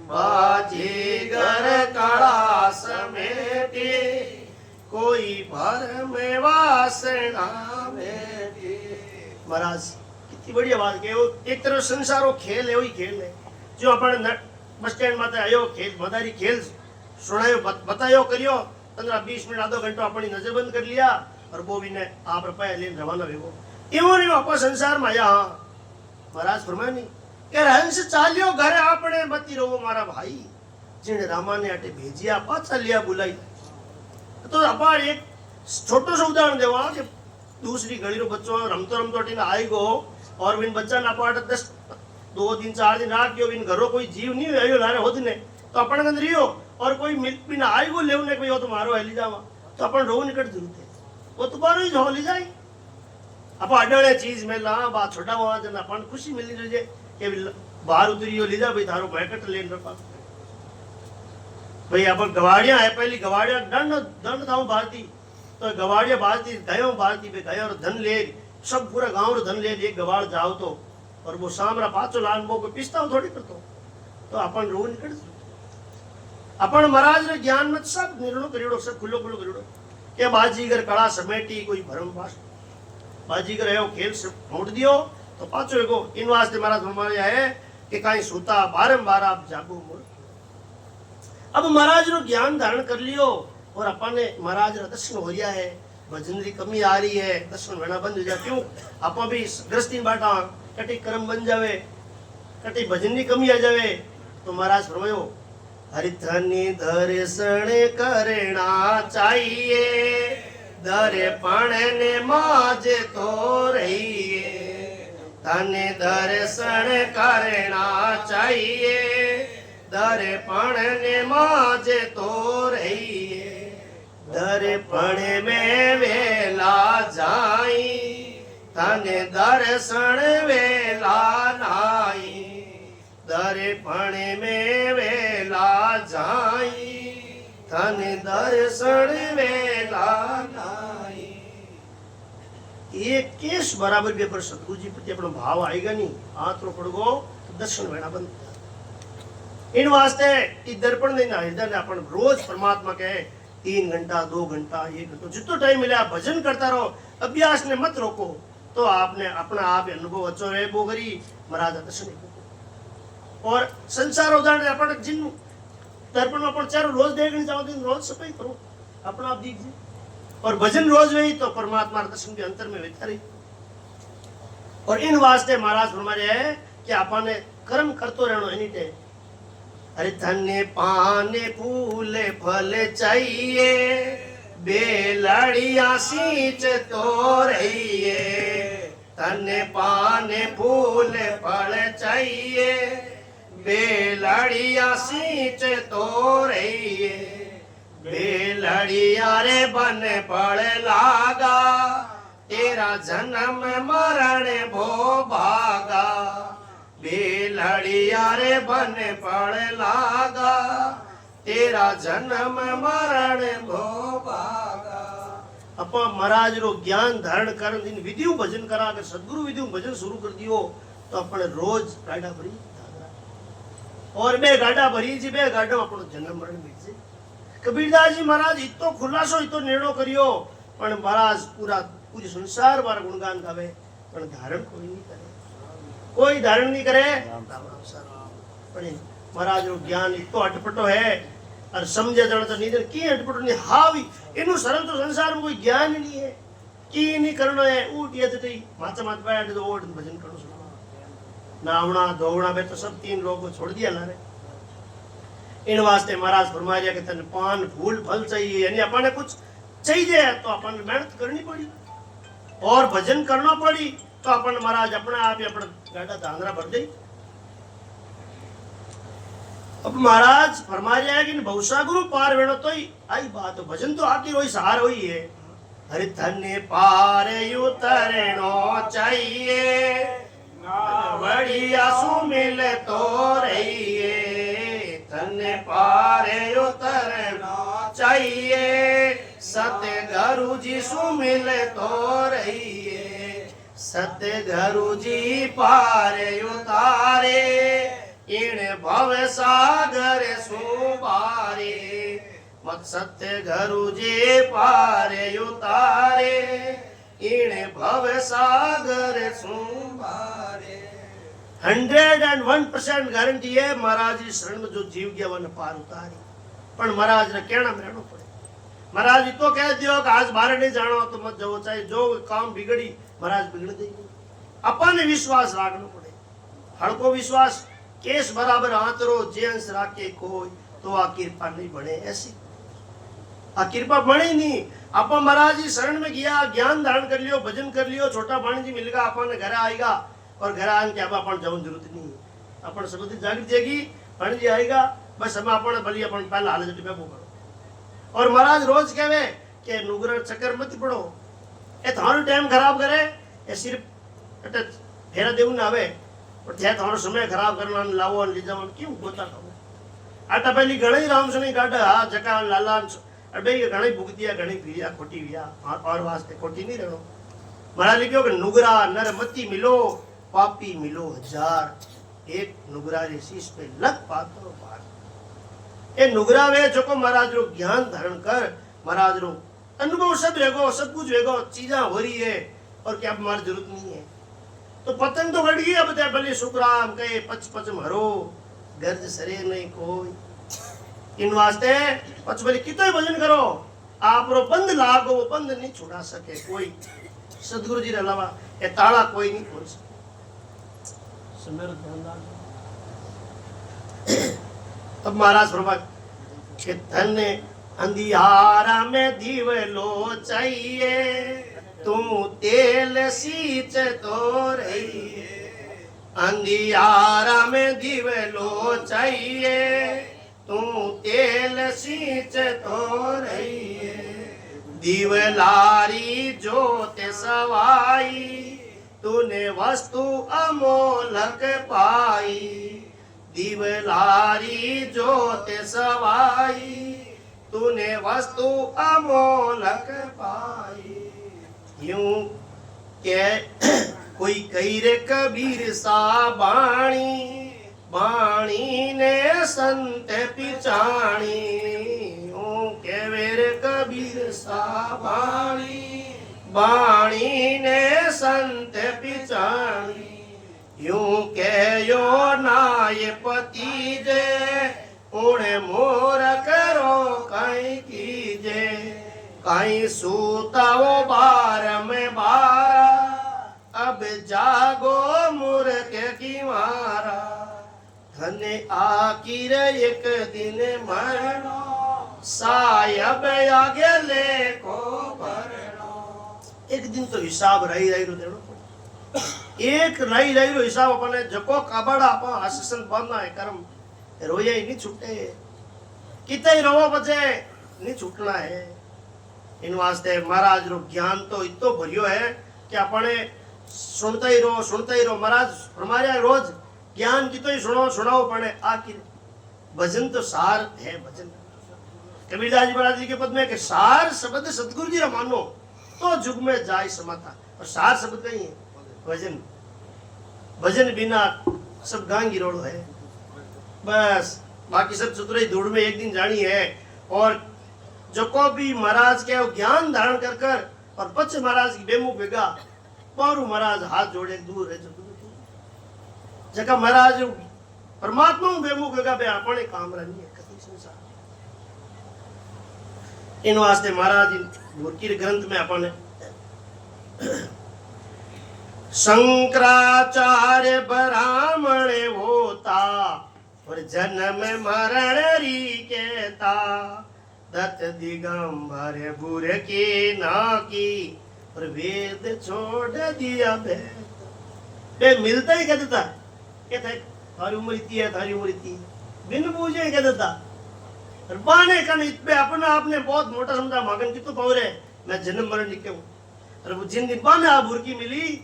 बाजीगर कड़ा समेटी, कोई भरम वासना मेटी। महाराज कितनी बढ़िया बात कहे। एक तरफ संसार वो खेल है, वही खेल है जो अपन बस स्टैंड में आयो खेल मदारी खेल सुनायो बतायो करियो 15-20 मिनट आधो घंटो अपनी नजर बंद कर लिया और वो भी ने आप रुपया लेने रवाना हो। एवं नहीं आप संसार में आया। हाँ महाराज फरमाया नहीं कि हंस चालियो घर आपने बती रहो मारा भाई, जिन रामा ने अटे भेजिया पाछा लिया बुलाई। तो अपा एक छोटो सा उदाहरण देवा कि दूसरी गली रो बच्चों रमतो आई गो और विन बच्चा ना पाट 2 दिन 4 दिन राख गयो विन घरों कोई जीव नहीं आयो लारे होद ने तो अपन गंद रियो और कोई मिल बिना आई गो लेवने कोई हो तो मारो है ली जावा तो अपन रो निकट जरूरत है वो तो बारो ही हो ली जाए। अब अडले चीज में ला बात छोटा हुआ जन अपन खुशी मिली रहे के बाहर उतरियो ली जा भाई थारो बैकट लेन रपा भाई अपन गवाड़ियां है पहली गवाड़ियां दंड दाऊ भारती तो गवाड़ियां भारती गयो भारती पे गयो और धन ले सब पूरा गांव रो धन ले एक गवाड़ जाओ तो और वो सामरा पाचो लान वो कोई पिस्ताव थोड़ी करतो तो अपन रो निकल अपन महाराज रे ज्ञान में सब निर्णय करियो सब खुलो खुलो करियो के बाजीगर कला समेटी कोई भरम पास बाजीगर है खेल से मोड़ दियो तो पाचो एगो इन वास्ते महाराज हमारे है कि कहीं सूता बारंबार आप जागो मोड़ अब महाराज रो ज्ञान धारण कर लियो और अपन ने महाराज रा दर्शन हो गया है भजन की कमी आ रही है दर्शन वेणा बंद हो जा क्यों आप भी गृहस्थी बाटा कटी कर्म बन जावे कटी भजन की कमी आ जावे तो महाराज फरमायो हरिधनी दर्शन करना चाहिए दर्पण ने माज तो रहिए धन्य दर्शन करना चाहिए दर्पण ने माज तो रहिए दर्पण में वेला जाई तने दर्शन वेला नाई दर्पण में वेला जाई तने दर्शन वेला नाई ये केस बराबर भी पर सतगुरु जी प्रति अपना भाव आएगा नहीं हाथ रो पड़गो तो दर्शन वेणा बंद इन वास्ते ई दर्पण देना हृदय ने अपन रोज परमात्मा के 3 घंटा 2 घंटा 1 घंटा जितना टाइम मिले आप भजन करता रहो अभ्यास ने मत रोको तो आपने अपना आप अनुभव अच्छो रहे वो करी महाराज दर्शन और संसार उदाहरण अपन जिन दर्पण में अपन चारों रोज देखने चाहो दिन रोज सफाई करो अपना आप दीजिए और भजन रोज रही तो परमात्मा दर्शन के अंतर में व्यथा रही और इन वास्ते महाराज हमारे है कि अपन कर्म करतो रहना एनी टाइम अरे धन्य पाने फूल फल चाहिए बेलड़िया सींच तो रहिए धन्य पाने फूल फल चाहिए बेलड़िया सींच तो रहिए बेलड़िया रे बन पड़ लागा तेरा जन्म मरण भो भागा बेलड़िया रे बन पड़ लागा तेरा जन्म मरण भो भागा अपा महाराज रो ज्ञान धारण कर दिन विधियों भजन करा अगर सदगुरु विधियों भजन शुरू कर दियो तो अपने रोज गाड़ा भरी और बे गाड़ा भरी जी बे गाड़ा अपनो जन्म मरण मिल जे कबीरदास जी महाराज इतो खुलासो इतो निर्णय करियो पण महाराज पूरी संसार बार गुणगान गावे पण धारण कोई नहीं करे कोई धारण नहीं करे महाराज रो ज्ञान इतो अटपटो है और समझे जण तो नींदर की अटपटो नहीं हावी इनु सरल तो संसार में कोई ज्ञान नहीं है की नहीं करनो है उठ ये तो माथा माथ बैठ तो ओठ भजन करो नावना धोवना बे तो सब 3 लोगों को छोड़ दिया लारे इन वास्ते महाराज फरमाया कि तने पान फूल फल चाहिए यानी अपन कुछ चाहिए तो अपन मेहनत करनी पड़ी और भजन करना पड़ी तो अपन महाराज अपने आप ही अपना गाड़ा धांधरा भर दे अब महाराज फरमाया है कि भवसागुरु पार वेणो तो ही आई बात तो भजन तो आखिर वही सहार हुई है हरि धन्य पार उतरनो चाहिए बढ़िया सुमिल तो रहिए धन्य पार उतरनो चाहिए सतगुरु जी सुमिल तो रहिए सतगुरु जी पार उतारे इन भव सागर सुबारे मत सतगुरु जी पार उतारे इन भव सागर सुबारे 101% गारंटी है महाराज जी शरण में जो जीव गया वन पार उतारी पर महाराज ने कहना में रहना पड़े महाराज तो कह दियो कि आज बाहर नहीं जाना तो मत जाओ चाहे जो काम बिगड़ी महाराज बिगड़ देंगे अपन विश्वास रखना पड़े हड़को विश्वास केस बराबर हाथ रो जेंस राखे कोई तो आ कृपा नहीं बने ऐसी आ कृपा बनी नहीं आप महाराज जी शरण में गया ज्ञान धारण कर लियो भजन कर लियो छोटा पानी जी मिलेगा अपन घर आएगा और घर आने के अब अपन जाऊं जरूरत नहीं अपन सबूत जाग जाएगी पानी जी आएगा बस हम अपन भली अपन पहला हाल जट बेबो करो और महाराज रोज कहवे के नुगर चक्कर मत पड़ो ए थारो टाइम खराब करे ए सिर्फ अटे फेरा देऊ ना आवे और थे थारो समय खराब करना लावो ले जाओ क्यों गोता करो आटा पहली घणी राम सनी गाडा हा जका लाला अबे ये घणी भुगतिया घणी फिरिया खोटी विया और वास्ते खोटी नहीं रहनो महाराज लिखियो कि नुगरा नर मती मिलो पापी मिलो हजार एक नुगरा रे शीश पे लग पातो बार। ए नुगरा वे जो को महाराज रो ज्ञान धारण कर महाराज रो अनुभव सब रहेगो सब कुछ रहेगो चीजा हो रही है और क्या हमारी जरूरत नहीं है। तो पतंग तो गड़ गई अब ते भले शुक्राम कहे पच पच मरो गर्ज सरे नहीं कोई। इन वास्ते पच भले कितो भजन करो आप रो बंद लागो वो बंद नहीं छुड़ा सके कोई। सदगुरु जी रे अलावा ये ताला कोई नहीं खोल सके। सुमेरो ध्यान डालो। तब महाराज फरमा कि धन अंधियारा में दीवलो चाहिए तू तेल सींच तो रही है। अंधियारा में दीवलो चाहिए तू तेल सींच तो रही है। दीवलारी जोत सवाई तूने वस्तु अमोलक पाई। दीवलारी जोत सवाई तूने वस्तु अमोलक पाई। यूं के कोई कही रे कबीर सा बाणी बाणी ने संत पिचाणी। यूं के वे कबीर सा बाणी बाणी ने संत पिचाणी। यूं के यो नाय पति जे उणे मोर करो कहीं कीजे। कहीं सूताओ बार में बारा अब जागो मूर्ख की मारा। धने आखिर एक दिन मरनो सायब आगे ले को भरनो। एक दिन तो हिसाब रही रो देनो एक रही रो हिसाब अपने जको काबड़ा अपन आशीषन बनना है कर्म रोए ही नहीं छूटे किते ही रोवो बचे नहीं छूटना है। इन वास्ते महाराज रो ज्ञान तो इतो भरियो है कि अपने सुनता ही रो महाराज हमारे रोज ज्ञान की तो ही सुनाओ पड़े आखिर भजन तो सार है। भजन कबीरदास जी महाराज जी के पद में कि सार शब्द सतगुरु जी रा मानो तो जुग में जाय समाता। और सार शब्द नहीं है भजन। भजन बिना सब गांगी रोड है बस बाकी सब चतुराई धूड़ में एक दिन जानी है। और जो को भी महाराज के ज्ञान धारण कर कर और पक्ष महाराज की बेमुख बेगा पारू महाराज हाथ जोड़े दूर है जगह महाराज परमात्मा बेमुख बेगा बे अपने काम रही है कति संसार। इन वास्ते महाराज मूर्ति ग्रंथ में अपने शंकराचार्य ब्राह्मण होता और जन्म मरण री कहता। दत्त दिगंबर बुर की ना की और वेद छोड़ दिया बे मिलता ही कह देता कहता है थारी उम्र इतनी है थारी उम्र इतनी बिन पूछे कह देता। और बाने कन इतने अपना आपने बहुत मोटा समझा मगन की तो पावर है मैं जन्म मरण लिखे हूँ। और वो जिन दिन बाने आप बुरकी मिली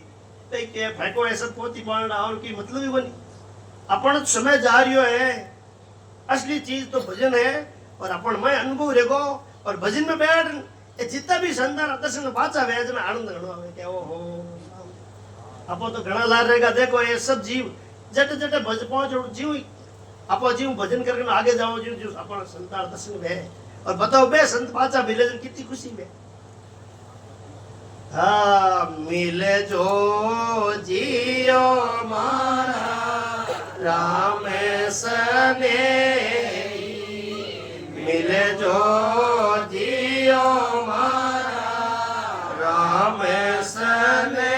तो क्या फैको ऐसा पोती बाण और की मतलब ही बनी। अपन समय जा रही है असली चीज तो भजन है और अपन में अनुभव रेगो और भजन में बैठ जितना भी संतान दर्शन पाचा वेज में आनंद घणो आवे के ओ हो आपो तो घणा लार रहेगा। देखो ये सब जीव जट जट भज पहुंच जीव आपो जीव भजन करके आगे जाओ जीव जो अपन संतान दर्शन वे और बताओ बे संत पाचा मिले कितनी खुशी में। हाँ मिले जो जियो मारा राम सने मिले जो जियो मारा राम सने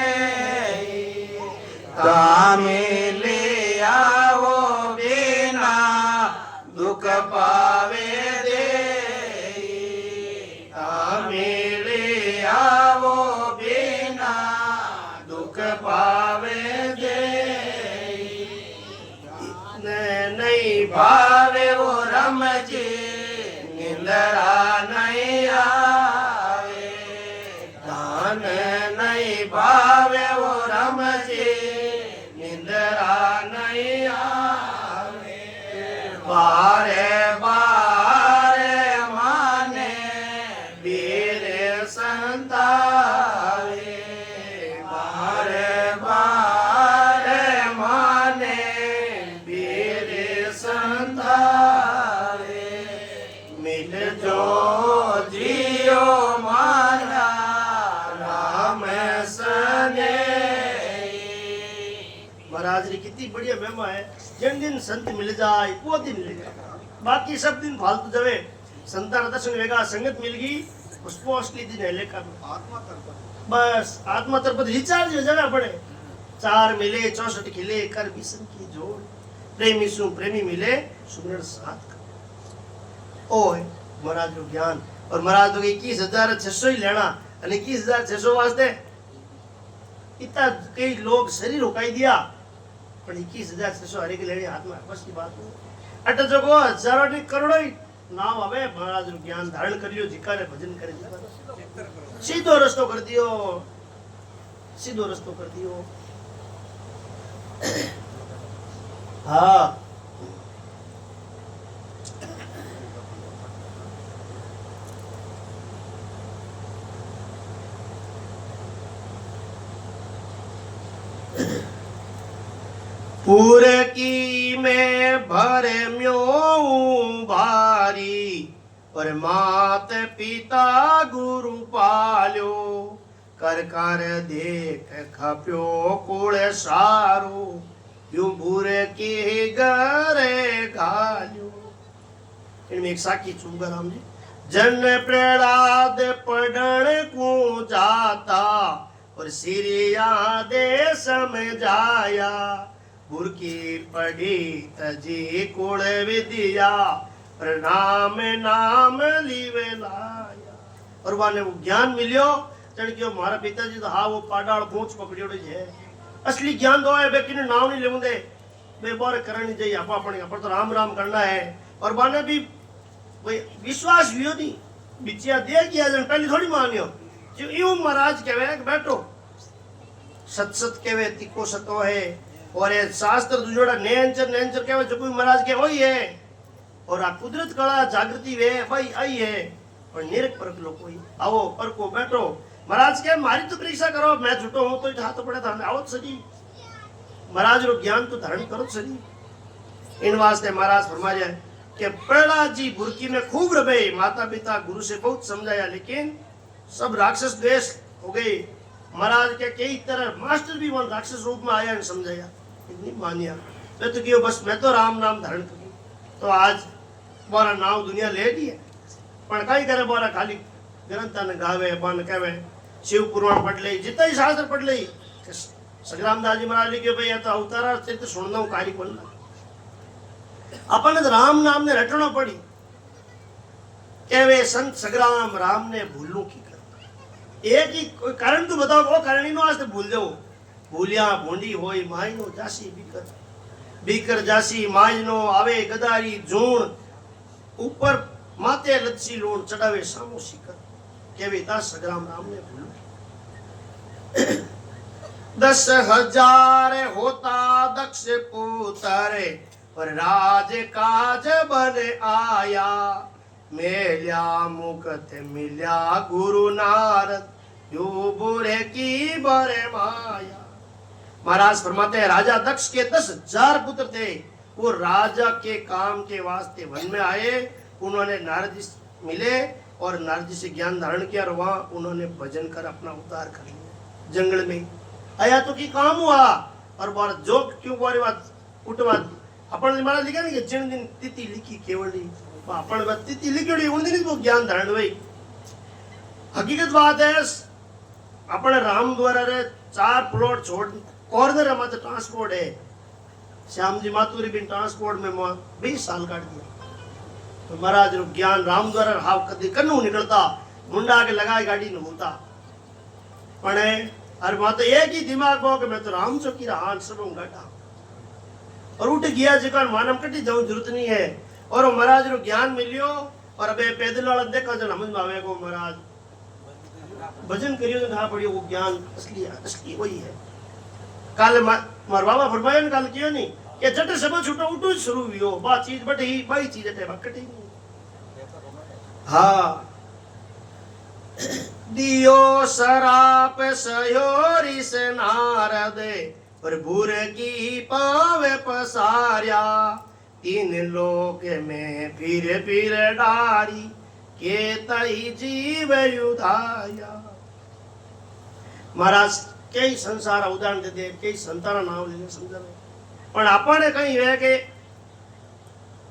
मिले आओ बिना दुख पावे दे। मिले आओ बिना दुख पावे दे। नहीं भावे वो रम जी निंदरा नहीं आवे। दान नहीं भावे वो रम जी निंदरा नहीं आवे। बारे बारे माने वीर संतावे। बारे बारे महाराज री कितनी बढ़िया महिमा है। जिन दिन संत मिल जाए वो दिन ले जाए, बाकी सब दिन फालतू जावे। संतान दर्शन वेगा संगत मिल गई उसको असली दिन है लेकर बस आत्मा तरफ रिचार्ज हो जाना पड़े। 4 मिले 64 खिले कर विषम की जोड़, प्रेमी सु प्रेमी मिले सुमरण साथ ओ है महाराज रो ज्ञान। और महाराज तो 21,600 ही लेना અને 21,600 वास्ते इतना कई लोग शरीर रोकाई दिया पर 21,600 हरे के लेने हाथ में बस की बात हो। अट जगो हजारों ने करोड़ों नाम आवे महाराज रो ज्ञान धारण कर लियो, जिकारे भजन करे सीधो रस्तो कर दियो, सीधो रस्तो कर दियो। हाँ पूर की में भर म्यों भारी, पर मात पिता गुरु पाल्यो, कर कर देख खप्यो कुल सारो, यूं भूर की गरे घाल्यो। इनमें एक साखी चूंगा राम जी। जन प्रहलाद पढ़न को जाता, और सिरिया दे समझाया, बुरकी पढ़ी तजी कुल विद्या, प्रणाम नाम लीवे लाया। और वाने वो ज्ञान मिलियो जन क्यों मारा पिताजी तो हाँ वो पाडाल पूंछ पकड़ियो है। असली ज्ञान दो है बे किने नाम नहीं लेंदे बे बार करनी चाहिए आपा अपने पर तो राम राम करना है। और बाने भी भाई विश्वास हुयो नहीं बिचिया दे गया जन पहले थोड़ी मानियो जो यूं महाराज कहवे बैठो सत सत कहवे तिको सतो है। और ये शास्त्र दुजोड़ा नैंचर नैंचर कहवे जो कोई महाराज के वही है। और आ कुदरत कला जागृति वे भाई आई है और निरक परख लो कोई आओ पर को बैठो। महाराज के मारी तो परीक्षा करो मैं झूठो हूं तो हाथ पड़े था आओ सजी महाराज रो ज्ञान तो धारण करो सजी। इन वास्ते महाराज फरमा रहे कि प्रहलाद जी बुरकी में खूब रहे, माता पिता गुरु से बहुत समझाया लेकिन सब राक्षस द्वेष हो गए। महाराज के कई तरह मास्टर भी वन राक्षस रूप में आया समझाया नहीं मानिया तो क्यों बस मैं तो राम नाम धारण करूं। तो आज बोरा नाम दुनिया ले ली है पर कई करे बोरा खाली ग्रंथ ने गावे बन कहवे शिव पुराण पढ़ ले जितना ही शास्त्र पढ़ ले। संग्राम दास जी महाराज लिखे भाई तो अवतारा चरित्र सुनना हूं कार्य बोलना अपन राम नाम ने रटना पड़ी कहवे संत संग्राम राम ने भूलू की कर एक ही कोई कारण तो बताओ वो कारण ही नो आज भूल जाओ भूलिया भोंडी होई माई नो जासी बीकर बीकर जासी माई नो आवे गदारी जूण ऊपर माते लच्छी लोण चढ़ावे सामो शिकर केवे ता संग्राम राम ने भूलू 10,000 होता दक्ष पुत्र पर राज काज बन आया मेल्या मुकत मिल्या गुरु नारद यो बुरे की बरे माया। महाराज फरमाते हैं राजा दक्ष के 10,000 पुत्र थे। वो राजा के काम के वास्ते वन में आए, उन्होंने नारद जी मिले और नारद जी से ज्ञान धारण किया और वहां उन्होंने भजन कर अपना उद्धार कर लिया। जंगल में आया तो की काम हुआ और बार जोक क्यों बारी बात उठवा अपन महाराज लिखा नहीं कि जिन दिन तिथि लिखी केवली अपन बात तिथि लिखी उन दिन वो ज्ञान धारण हुई। हकीकत बात है अपने राम द्वारा रे 4 प्लॉट छोड़ कॉर्नर में ट्रांसपोर्ट है श्याम जी मातुरी बिन ट्रांसपोर्ट में 20 साल काट दिया। तो महाराज रो ज्ञान राम द्वारा हाव कदी कन्नू निकलता मुंडा के लगाए गाड़ी न होता पणे और वहां तो एक ही दिमाग हो कि मैं तो राम चौकी रहा सब गाटा और उठ गया जिका मानम कटी जाऊं जरूरत नहीं है। और वो महाराज रो ज्ञान मिलियो और अबे पैदल वाला देखा जन समझ में आवे को महाराज भजन करियो तो कहा पड़ियो वो ज्ञान असली वही है। कल मार बाबा फरमाया ने कल कियो नहीं कि जट सब छूटो उठो शुरू हुयो बा चीज बट ही बाई चीज है बकटी हां दियो शराप सयोरी से नारद और भूर की पावे पसारिया 3 लोक में फिर डारी के तई जीव युधाया। महाराज कई संसार उदाहरण दे दे, कई संताना नाम ले समझा पण आपने कहीं है कि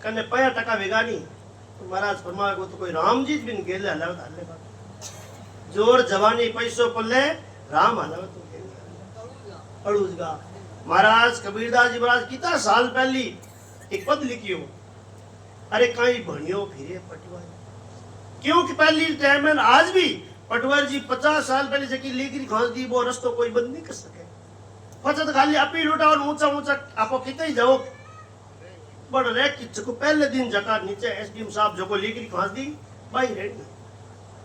कने 50% वेगा नहीं तो महाराज फरमाए को तो कोई राम जी बिन गेले हलावत हल्ले बात जोर जवानी पैसो पल्ले राम हलावत तो गेले अड़ूजगा। महाराज कबीरदास जी महाराज कितना साल पहली एक पद लिखियो, अरे कहीं भणियो फिरे पटवारी, क्योंकि पहली टाइम में आज भी पटवारी जी 50 साल पहले जकी लीगरी खास दी वो रस्तो कोई बंद नहीं कर सके। फचत खाली अपी लुटा और ऊंचा ऊंचा आपो किते ही जाओ बड़ रे कि जको पहले दिन जका नीचे एसडीएम साहब जको लीगरी खास दी भाई रेडी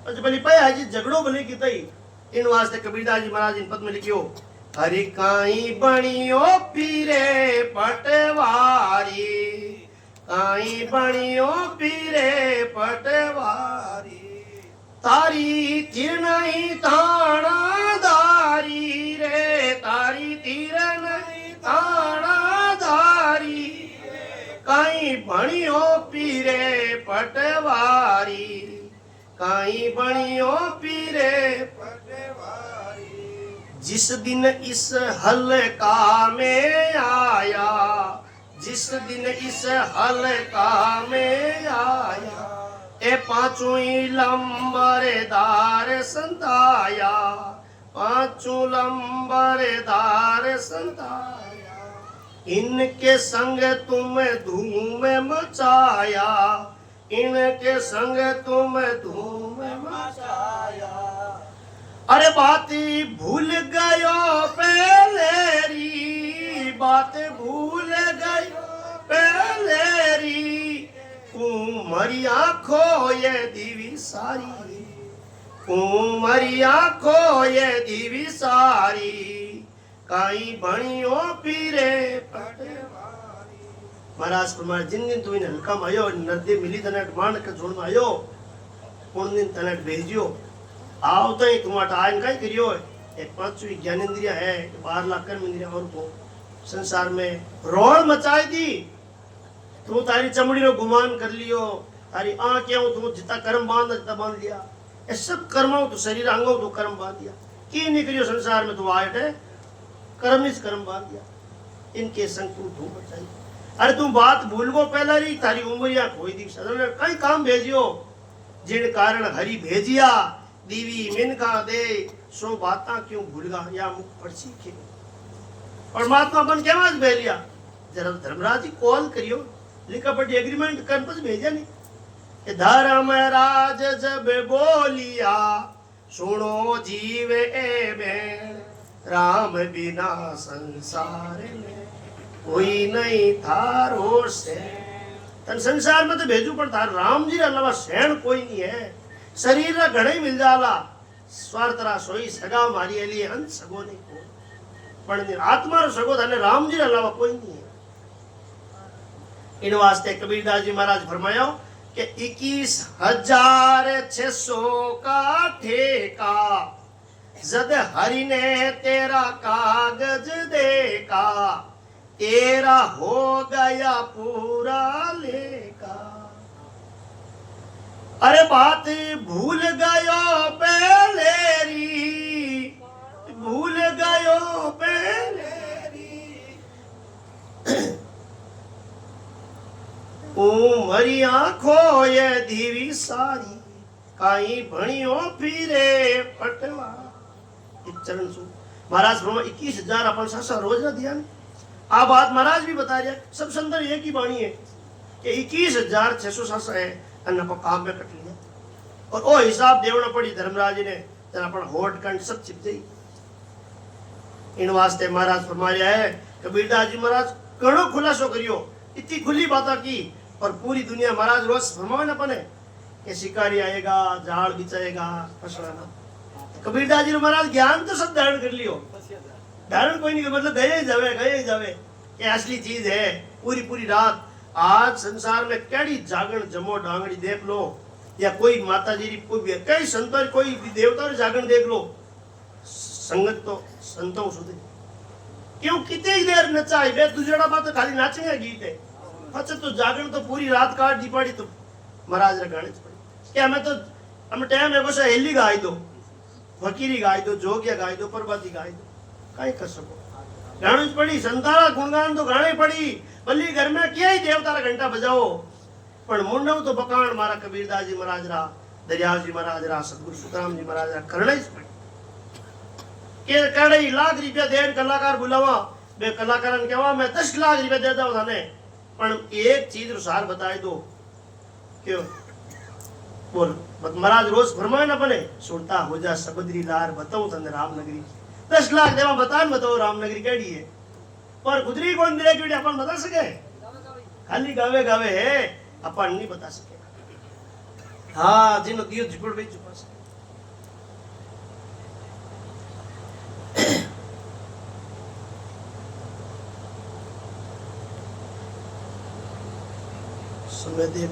अच्छा भली पे हाजी झगड़ो बने की तई इन वास्ते कबीरदास जी महाराज इन पद में लिखियो, हरि काई बणियो पीरे पटवारी, काई बणियो पीरे पटवारी, तारी तीर नहीं ताना दारी रे, तारी तीर नहीं ताना दारी, काई बणियो पीरे पटवारी, काई बणियो पीरे पटवारी। जिस दिन इस हल्का में आया, जिस दिन इस हल्का में आया, ए पांचों लंबरदार संताया, पांचों लंबरदार संताया, इनके संग तुम धूम मचाया, इनके संग तुम धूम मचाया। अरे बात भूल गयो पहलेरी, बात भूल गयो पहलेरी, कुमरी आँखों ये दीवी सारी, कुमरी आँखों ये दीवी सारी, काई बणियो पीरे पटवारी। महाराज कुमार जिन दिन तू इन हल्का में आयो नदी मिली तने मान के जोड़ में आयो उन दिन तने भेजियो आओ तो ही तुम्हारा आयन का ही करियो एक पांचवी ज्ञानेंद्रिय है 12 लाख कर्म इंद्रिय और को संसार में रोल मचाई दी। तू तारी चमड़ी रो गुमान कर लियो, तारी आंखें तू जितना कर्म बांध जितना बांध लिया, ये सब कर्मों तो शरीर अंगों तो कर्म बांध दिया की नहीं करियो संसार में तू आए कर्म इस कर्म बांध दिया, इनके संग तू धूम मचाई। अरे तू बात भूल गो पहला रही तारी उमरिया खोई दी सदन कई काम भेजियो जिन कारण हरि भेजिया दीवी मिनका दे सो बाता क्यों भूलगा या मुख पर सीखे परमात्मा बन के आज भेजिया जरा धर्मराज जी कॉल करियो लिखा पड़ी एग्रीमेंट कर पर भेजा नहीं धर्मराज जब बोलिया सुनो जीव ए में राम बिना संसार में कोई नहीं थारो से तन संसार में तो भेजू पर थार राम जी अलावा सैन कोई नहीं है। शरीर रा घणे मिल जाला स्वार्थरा सोई सगा मारी एली अंत सगो नहीं को पण आत्मा रो सगो थाने राम जी अलावा कोई नहीं है। इन वास्ते कबीरदास जी महाराज फरमायो कि 21,600 का ठेका जद हरि ने तेरा कागज देखा तेरा हो गया पूरा लेका। अरे बात भूल गयो पहलेरी, भूल गयो पहलेरी उमरी आँखों ये दीवी सारी काई भणियो फिरे पटवा। चरण सु महाराज 21,000 अपन सासा रोज ना दिया आ बात महाराज भी बता रहे सब संदर एक ही बाणी है कि 21,600 सासा है अन्ना को काम में कट लिया और ओ हिसाब देवना पड़ी धर्मराज ने जना अपन होट कंठ सब चिप गई। इन वास्ते महाराज फरमाया है कबीरदास जी महाराज घणो खुलासो करियो इतनी खुली बात की और पूरी दुनिया महाराज रोज फरमावे न पने कि शिकारी आएगा जाल बिछाएगा फसलाना। कबीरदास जी महाराज ज्ञान तो सब धारण कर लियो धारण कोई नहीं मतलब गए ही जावे ये असली चीज है। पूरी पूरी रात आज संसार में केड़ी जागरण जमो डांगड़ी देख लो या कोई माता जी कोई भी कई संतों कोई भी देवता जागरण देख लो संगत तो संतों सुधे क्यों कितनी ही देर नचाई बे दूसरा बात तो खाली नाचेंगे गीत है अच्छा तो जागरण तो पूरी रात काट दी पड़ी तो महाराज रे गाने पड़ी क्या मैं तो हम टाइम है कुछ हेली गाई दो फकीरी गाई दो जोगिया गाई दो प्रभाती गाई दो कई कर सको गाणु पड़ी संतारा गुणगान तो गाणे पड़ी भली घर में क्या ही देवता रा घंटा बजाओ पण मुंडव तो बकाण मारा कबीरदास जी महाराज रा दरियाव जी महाराज रा सतगुरु सुखराम जी महाराज रा करना ही पड़ी के कड़े लाख रुपया देन कलाकार बुलावा बे कलाकारन कहवा मैं 10 लाख रुपया दे दो थाने पण एक चीज रो सार बताई दो क्यों बोल महाराज रोज फरमाए ना बने सुनता हो जा सबदरी लार बताऊं तने रामनगरी 10 लाख देवा बतान बताओ रामनगरी केड़ी है पर गुजरी कौन दे केड़ी अपन बता सके खाली गावे गावे है अपन नहीं बता सके हाँ जिन दियो झुपड़ भी चुपा सके समय देख